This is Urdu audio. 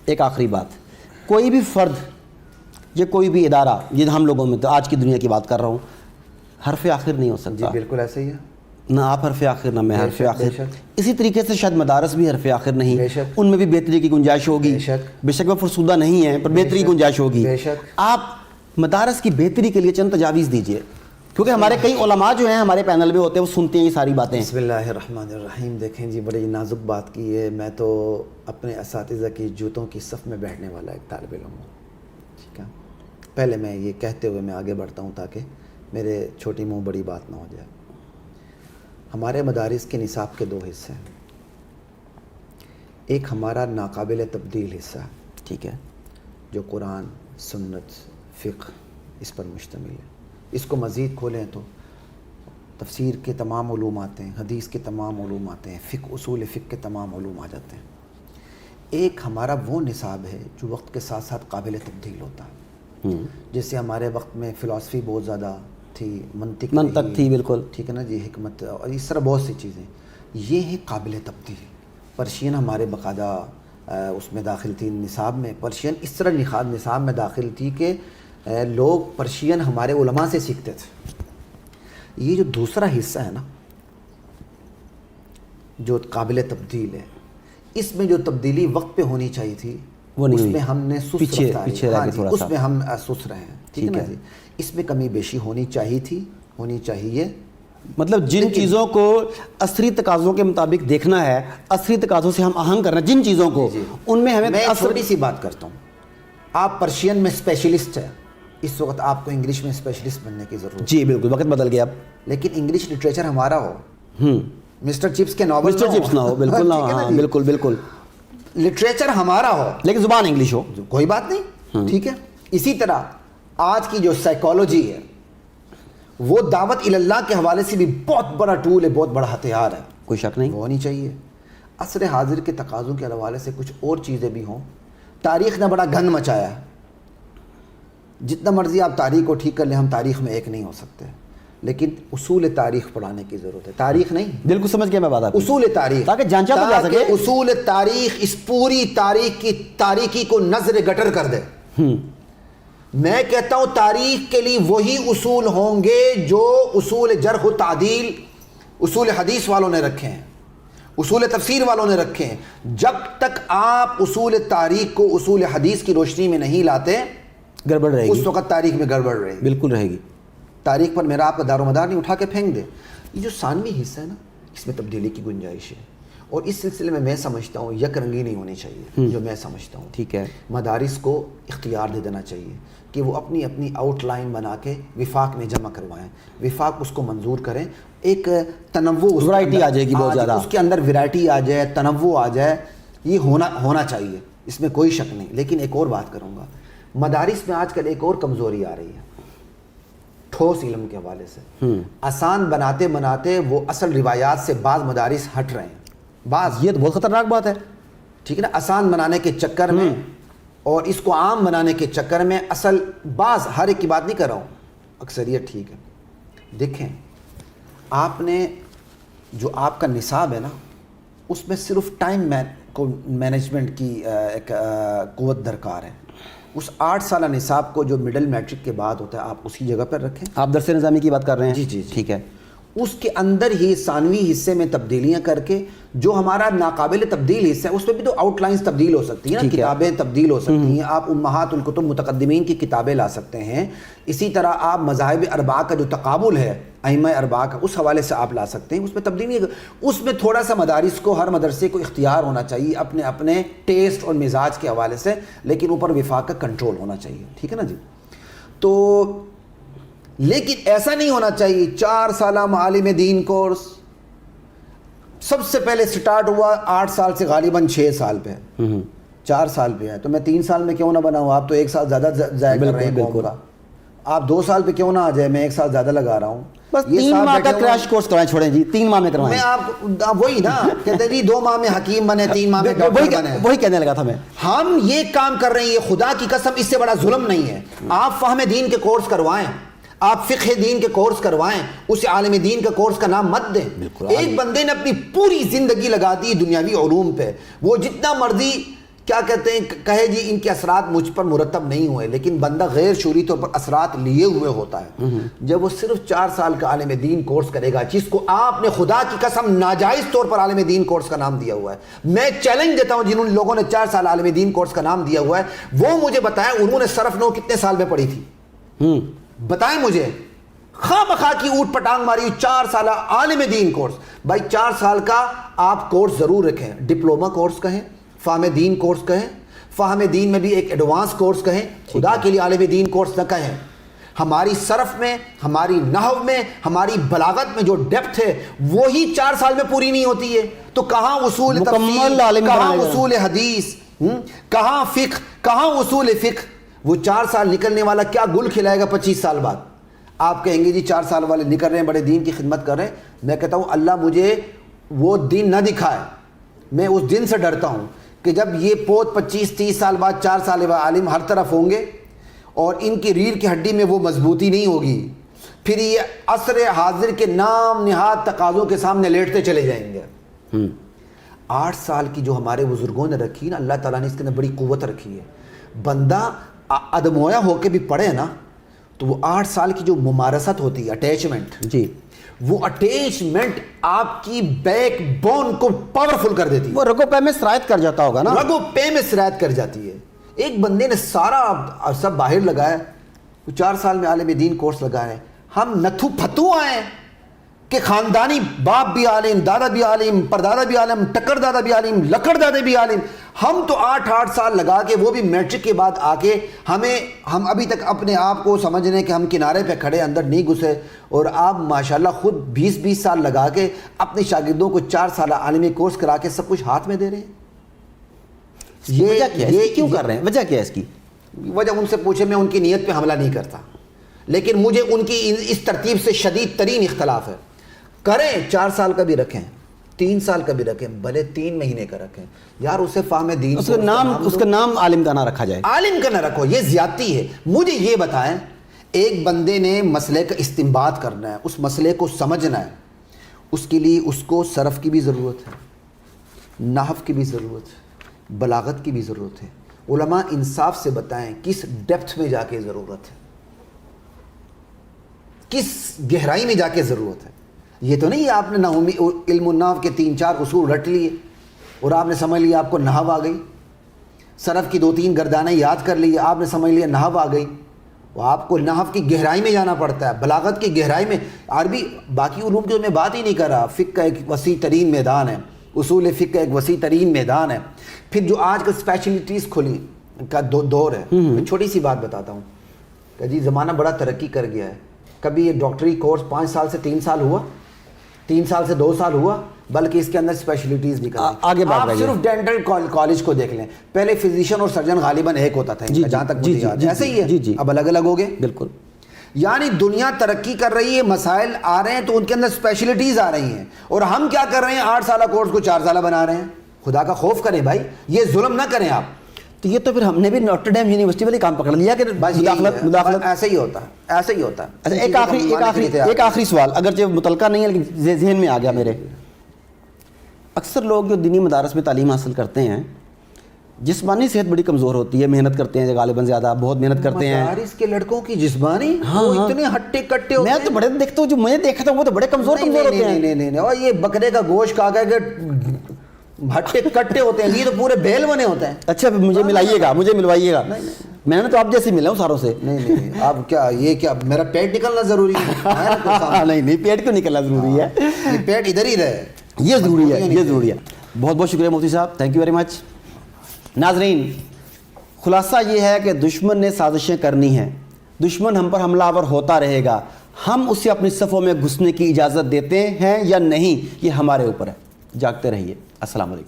ایک آخری بات، کوئی بھی فرد یا کوئی بھی ادارہ، یہ ہم لوگوں میں تو آج کی دنیا کی بات کر رہا ہوں، حرف آخر نہیں ہو سکتا. جی بالکل ایسے ہی ہے، نہ آپ حرف آخر نہ میں حرف آخر. اسی طریقے سے شاید مدارس بھی حرف آخر نہیں، ان میں بھی بہتری کی گنجائش ہوگی. بے شک وہ فرسودہ نہیں ہیں پر بہتری کی گنجائش ہوگی. آپ مدارس کی بہتری کے لیے چند تجاویز دیجئے، کیونکہ ہمارے کئی علماء جو ہیں ہمارے پینل میں ہوتے ہیں، وہ سنتے ہیں یہ ساری باتیں. بسم اللہ الرحمن الرحیم. دیکھیں جی بڑی نازک بات کی ہے. میں تو اپنے اساتذہ کی جوتوں کی صف میں بیٹھنے والا ایک طالب علم ہوں. ٹھیک ہے، پہلے میں یہ کہتے ہوئے میں آگے بڑھتا ہوں تاکہ میرے چھوٹی منہ بڑی بات نہ ہو جائے. ہمارے مدارس کے نصاب کے دو حصے ہیں. ایک ہمارا ناقابل تبدیل حصہ ہے، ٹھیک ہے، جو قرآن، سنت، فقہ اس پر مشتمل ہے. اس کو مزید کھولیں تو تفسیر کے تمام علوم آتے ہیں، حدیث کے تمام علوم آتے ہیں، فقہ، اصول فقہ کے تمام علوم آ جاتے ہیں. ایک ہمارا وہ نصاب ہے جو وقت کے ساتھ ساتھ قابل تبدیل ہوتا ہے. جیسے ہمارے وقت میں فلسفی بہت زیادہ تھی، منطق تھی، بالکل ٹھیک ہے نا جی، حکمت اور اس طرح بہت سی چیزیں. یہ ہے قابل تبدیل. پرشین ہمارے باقاعدہ اس میں داخل تھی نصاب میں. پرشین اس طرح نصاب میں داخل تھی کہ لوگ پرشین ہمارے علماء سے سیکھتے تھے. یہ جو دوسرا حصہ ہے نا جو قابل تبدیل ہے، اس میں جو تبدیلی وقت پہ ہونی چاہیے تھی وہ اس میں ہم نے سست پیچھے اس میں ہم سست رہے ہیں. ٹھیک ہے نا جی، اس میں کمی بیشی ہونی چاہیے تھی، ہونی چاہیے. مطلب جن چیزوں کو عصری تقاضوں کے مطابق دیکھنا ہے، عصری تقاضوں سے ہم آہنگ کرنا جن چیزوں کو، ان میں ہمیں. میں چھوٹی سی بات کرتا ہوں. آپ پرشین میں اسپیشلسٹ ہیں، اس وقت آپ کو انگلش میں اسپیشلسٹ بننے کی ضرورت ہے. جی بالکل، وقت بدل گیا اب. لیکن انگلش لٹریچر ہمارا ہو، مسٹر چپس کے ناول نہ ہو، بالکل نہ، بالکل بالکل. لٹریچر ہمارا ہو لیکن زبان انگلش ہو، کوئی بات نہیں. ٹھیک ہے. اسی طرح آج کی جو سائیکالوجی ہے وہ دعوت اللہ کے حوالے سے بھی بہت بڑا ٹول ہے، بہت بڑا ہتھیار ہے، کوئی شک نہیں. وہ ہونی چاہیے. عصر حاضر کے تقاضوں کے حوالے سے کچھ اور چیزیں بھی ہوں. تاریخ نے بڑا گند مچایا ہے. جتنا مرضی آپ تاریخ کو ٹھیک کر لیں، ہم تاریخ میں ایک نہیں ہو سکتے. لیکن اصول تاریخ پڑھانے کی ضرورت ہے. تاریخ نہیں، بالکل سمجھ گیا میں بات. اصول تاریخ، تاکہ جانچا تو جا سکے. اصول تاریخ اس پوری تاریخ کی تاریکی کو نظر گٹر کر دے. میں کہتا ہوں تاریخ کے لیے وہی اصول ہوں گے جو اصول جرح و تعدیل، اصول حدیث والوں نے رکھے ہیں، اصول تفسیر والوں نے رکھے ہیں. جب تک آپ اصول تاریخ کو اصول حدیث کی روشنی میں نہیں لاتے، گڑبڑ رہے گی. اس وقت تاریخ میں گڑبڑ رہے گی، بالکل رہے گی. تاریخ پر میرا آپ کا دار و مدار نہیں، اٹھا کے پھینک دے. یہ جو ثانوی حصہ ہے نا، اس میں تبدیلی کی گنجائش ہے. اور اس سلسلے میں سمجھتا ہوں یک رنگی نہیں ہونی چاہیے. جو میں سمجھتا ہوں، ٹھیک ہے، مدارس کو اختیار دے دینا چاہیے کہ وہ اپنی اپنی آؤٹ لائن بنا کے وفاق میں جمع کروائیں. وفاق اس کو منظور کریں. ایک تنوع، ورائٹی آ جائے گی بہت زیادہ، اس کے اندر ورائٹی آ جائے، تنوع آ جائے. یہ ہونا چاہیے، اس میں کوئی شک نہیں. لیکن ایک اور بات کروں گا، مدارس میں آج کل ایک اور کمزوری آ رہی ہے ٹھوس علم کے حوالے سے. آسان بناتے بناتے وہ اصل روایات سے بعض مدارس ہٹ رہے ہیں. یہ تو بہت خطرناک بات ہے. ٹھیک ہے نا، آسان بنانے کے چکر میں اور اس کو عام بنانے کے چکر میں اصل بعض، ہر ایک کی بات نہیں کر رہا ہوں، اکثریت. ٹھیک ہے، دیکھیں آپ نے جو آپ کا نصاب ہے نا، اس میں صرف ٹائم کو مینجمنٹ کی ایک قوت درکار ہے. اس 8 سالہ نصاب کو جو مڈل میٹرک کے بعد ہوتا ہے، آپ اسی جگہ پر رکھیں. آپ درس نظامی کی بات کر رہے ہیں؟ جی ٹھیک ہے. اس کے اندر ہی ثانوی حصے میں تبدیلیاں کر کے جو ہمارا ناقابل تبدیل حصہ ہے اس میں بھی تو آؤٹ لائنز تبدیل ہو سکتی ہیں نا، کتابیں تبدیل ہو سکتی ہیں. آپ امہات الکتب متقدمین کی کتابیں لا سکتے ہیں. اسی طرح آپ مذاہب اربعہ کا جو تقابل ہے ائمہ اربعہ کا، اس حوالے سے آپ لا سکتے ہیں. اس میں تبدیلی، اس میں تھوڑا سا مدارس کو، ہر مدرسے کو اختیار ہونا چاہیے اپنے اپنے ٹیسٹ اور مزاج کے حوالے سے، لیکن اوپر وفاق کا کنٹرول ہونا چاہیے. ٹھیک ہے نا جی. تو لیکن ایسا نہیں ہونا چاہیے 4 سالہ معالم دین کورس سب سے پہلے سٹارٹ ہوا 8 سال سے غالباً 6 سال پہ، 4 سال پہ ہے. تو میں 3 سال میں کیوں نہ بناؤں؟ آپ تو 1 سال زیادہ ضائع کر رہے ہیں قوم کا. آپ 2 سال پہ کیوں نہ آ جائے؟ میں 1 سال زیادہ لگا رہا ہوں. بس 3 ماہ کا کریش کورس کرائیں، چھوڑیں جی 3 ماہ میں کروائیں. میں آپ وہی نا کہتے ہیں 2 ماہ میں حکیم بنے، 3 ماہ میں ڈاکٹر بنے. وہی کہنے لگا تھا میں. ہم یہ کام کر رہے ہیں، یہ خدا کی قسم اس سے بڑا ظلم نہیں ہے. آپ فہم دین کے کورس کروائیں، آپ فقہ دین کے کورس کروائیں، اس عالم دین کے کورس کا نام مت دیں. ایک بندے نے اپنی پوری زندگی لگا دی دنیاوی علوم پہ، وہ جتنا مرضی کیا کہتے ہیں کہے جی ان کے اثرات مجھ پر مرتب نہیں ہوئے، لیکن بندہ غیر شعوری طور پر اثرات لیے ہوئے ہوتا ہے جب وہ صرف 4 سال کا عالم دین کورس کرے گا، جس کو آپ نے خدا کی قسم ناجائز طور پر عالم دین کورس کا نام دیا ہوا ہے. میں چیلنج دیتا ہوں جنہوں لوگوں نے 4 سال عالم دین کورس کا نام دیا ہوا ہے، وہ مجھے بتائیں انہوں نے صرف نو کتنے سال میں پڑھی تھی؟ بتائیں مجھے. خواہ بخواہ کی اوٹ پٹانگ ماری 4 سالہ عالم دین کورس. بھائی 4 سال کا آپ کورس ضرور رکھیں، ڈپلومہ کورس کہیں، فہم دین کورس کہیں، فہم دین میں بھی ایک ایڈوانس کورس کہیں، خدا کے لیے عالم دین کورس نہ کہیں. ہماری صرف میں، ہماری نحو میں، ہماری بلاغت میں جو ڈیپتھ ہے وہی 4 سال میں پوری نہیں ہوتی ہے. تو کہاں اصول تفسیر، کہاں اصول حدیث، کہاں فقہ، کہاں اصول فقہ. وہ 4 سال نکلنے والا کیا گل کھلائے گا 25 سال بعد. آپ کہیں گے جی 4 سال والے نکل رہے ہیں، بڑے دین کی خدمت کر رہے ہیں. میں کہتا ہوں اللہ مجھے وہ دن نہ دکھائے. میں اس دن سے ڈرتا ہوں کہ جب یہ پوت 25-30 سال بعد 4 سال عالم ہر طرف ہوں گے اور ان کی ریڑھ کی ہڈی میں وہ مضبوطی نہیں ہوگی، پھر یہ عصر حاضر کے نام نہاد تقاضوں کے سامنے لیٹتے چلے جائیں گے. 8 سال کی جو ہمارے بزرگوں نے رکھی نا، اللہ تعالیٰ نے اس کے اندر بڑی قوت رکھی ہے. بندہ ادمویا ہو کے بھی پڑھے نا تو وہ 8 سال کی جو ممارست ہوتی ہے، اٹیچمنٹ، جی وہ اٹیچمنٹ آپ کی بیک بون کو پاورفل کر دیتی ہے. وہ رگو پے میں سرایت کر جاتا ہوگا نا، رگو پے میں سرایت کر جاتی ہے. ایک بندے نے سارا سب باہر لگایا، 4 سال میں عالم دین کورس لگایا ہے. ہم نتھو پھتو آئے کہ خاندانی باپ بھی عالم، دادا بھی عالم، پردادا بھی عالم، ٹکر دادا بھی عالم، لکڑ دادے بھی عالم. ہم تو 8 سال لگا کے، وہ بھی میٹرک کے بعد آ کے، ہم ابھی تک اپنے آپ کو سمجھ رہے ہیں کہ ہم کنارے پہ کھڑے، اندر نہیں گھسے. اور آپ ماشاءاللہ خود 20 سال لگا کے اپنے شاگردوں کو 4 سالہ عالمی کورس کرا کے سب کچھ ہاتھ میں دے رہے ہیں. یہ کیوں کر رہے ہیں؟ وجہ کیا ہے اس کی؟ وجہ ان سے پوچھے، میں ان کی نیت پہ حملہ نہیں کرتا، لیکن مجھے ان کی اس ترتیب سے شدید ترین اختلاف ہے. کریں 4 سال کا بھی رکھیں، 3 سال کا بھی رکھیں، بھلے 3 مہینے کا رکھیں یار. اسے فہم دین، اس کا نام عالم کا نہ رکھا جائے، عالم کا نہ رکھو. یہ زیادتی ہے. مجھے یہ بتائیں، ایک بندے نے مسئلے کا استنباط کرنا ہے، اس مسئلے کو سمجھنا ہے، اس کے لیے اس کو صرف کی بھی ضرورت ہے، نحو کی بھی ضرورت ہے، بلاغت کی بھی ضرورت ہے. علماء انصاف سے بتائیں کس ڈیپتھ میں جا کے ضرورت ہے، کس گہرائی میں جا کے ضرورت ہے. یہ تو نہیں آپ نے علم النحو کے 3-4 اصول رٹ لیے اور آپ نے سمجھ لیا آپ کو نحو آ گئی. صرف کی 2-3 گردانیں یاد کر لی، آپ نے سمجھ لیا نحو آ گئی. وہ آپ کو نحو کی گہرائی میں جانا پڑتا ہے، بلاغت کی گہرائی میں. عربی باقی علوم کی تو میں بات ہی نہیں کر رہا. فقہ کا ایک وسیع ترین میدان ہے، اصول فقہ کا ایک وسیع ترین میدان ہے. پھر جو آج کل اسپیشلٹیز کھلی کا دور ہے. میں چھوٹی سی بات بتاتا ہوں کہ جی زمانہ بڑا ترقی کر گیا ہے. کبھی یہ ڈاکٹری کورس 5 سال سے 3 سال ہوا، 3 سال سے 2 سال ہوا، بلکہ اس کے اندر اسپیشلٹیز نکل آگے. آپ صرف ڈینٹل کالج کو دیکھ لیں، پہلے فزیشین اور سرجن غالباً ایک ہوتا تھا جہاں تک مجھے یاد ہے. ایسے ہی ہے، اب الگ الگ ہو گئے. بالکل. یعنی دنیا ترقی کر رہی ہے، مسائل آ رہے ہیں تو ان کے اندر اسپیشلٹیز آ رہی ہیں، اور ہم کیا کر رہے ہیں؟ 8 سالہ کورس کو 4 سالہ بنا رہے ہیں. خدا کا خوف کریں بھائی، یہ ظلم نہ کریں آپ. تو یہ تو پھر ہم نے بھی نوٹر ڈیم یونیورسٹی والی کام پکڑ لیا کہ مداخلت ایسے ہی ہوتا ہے، ایسے ہی ہوتا ہے. اچھا ایک آخری سوال، اگرچہ متعلقہ نہیں ہے لیکن ذہن میں آ گیا میرے. اکثر لوگ جو دینی مدارس میں تعلیم حاصل کرتے ہیں، جسمانی صحت بڑی کمزور ہوتی ہے، محنت کرتے ہیں غالباً، زیادہ بہت محنت کرتے ہیں. مدارس کے لڑکوں کی جسمانی اتنے ہٹے کٹے ہوتے ہیں. میں تو بڑے دیکھتا ہوں، جو میں نے دیکھا تھا وہ تو بڑے کمزور ہوتے ہیں. نہیں، اور یہ بکرے کا گوشت کھا کے ہٹے کٹے ہوتے ہیں، یہ تو پورے بیل بنے ہوتے ہیں. اچھا مجھے ملائیے گا، مجھے ملوائیے گا. میں نے تو آپ جیسے ملا ہوں ساروں سے. نہیں آپ کیا، یہ کیا میرا پیٹ نکلنا ضروری ہے؟ نہیں پیٹ کیوں نکلنا ضروری ہے؟ یہ پیٹ ادھر ہی رہے، یہ ضروری ہے، یہ ضروری ہے. بہت بہت شکریہ مفتی صاحب، تھینک یو ویری مچ. ناظرین، خلاصہ یہ ہے کہ دشمن نے سازشیں کرنی ہیں، دشمن ہم پر حملہ آور ہوتا رہے گا. ہم اسے اپنی صفوں میں گھسنے کی اجازت دیتے ہیں یا نہیں، یہ ہمارے اوپر ہے. جاگتے رہیے. السلام علیکم.